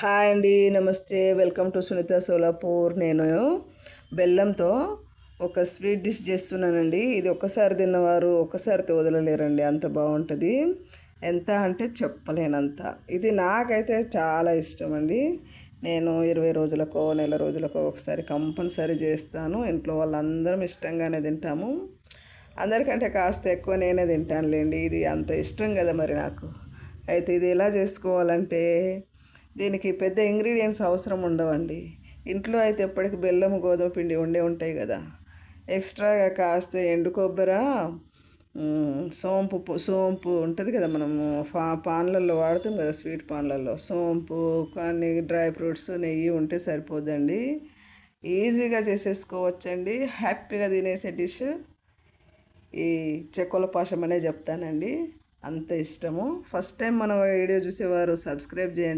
Hi అండి, నమస్తే. Welcome to Sunitha Solapur. నేను బెల్లంతో ఒక స్వీట్ డిష్ చేస్తున్నానండి. ఇది ఒక్కసారి తిన్నవారు ఒక్కసారితో వదలలేరండి, అంత బాగుంటుంది. ఎంత అంటే చెప్పలేనంత. ఇది నాకైతే చాలా ఇష్టం అండి. నేను 20 రోజులకో నెల రోజులకో ఒకసారి కంపల్సరీ చేస్తాను. ఇంట్లో వాళ్ళందరం ఇష్టంగానే తింటాము. అందరికంటే కాస్త ఎక్కువ నేనే తింటానులేండి. ఇది అంత ఇష్టం కదా మరి నాకు. అయితే ఇది ఎలా చేసుకోవాలంటే, దీనికి పెద్ద ఇంగ్రీడియంట్స్ అవసరం ఉండవండి. ఇంట్లో అయితే ఎప్పటికి బెల్లం గోధుమ పిండి ఉంటాయి కదా. ఎక్స్ట్రాగా కాస్త ఎండు కొబ్బరి, సోంపు ఉంటుంది కదా, మనము పాన్లలో వాడుతాం కదా, స్వీట్ పాన్లలో సోంపు కానీ డ్రై ఫ్రూట్స్ నెయ్యి ఉంటే సరిపోదండి. ఈజీగా చేసేసుకోవచ్చండి. హ్యాపీగా తినేసే డిష్ ఈ చెక్కల పాశం అనే చెప్తానండి. అంత ఇష్టము. ఫస్ట్ టైం మన వీడియో చూసేవారు సబ్స్క్రైబ్ చేయండి.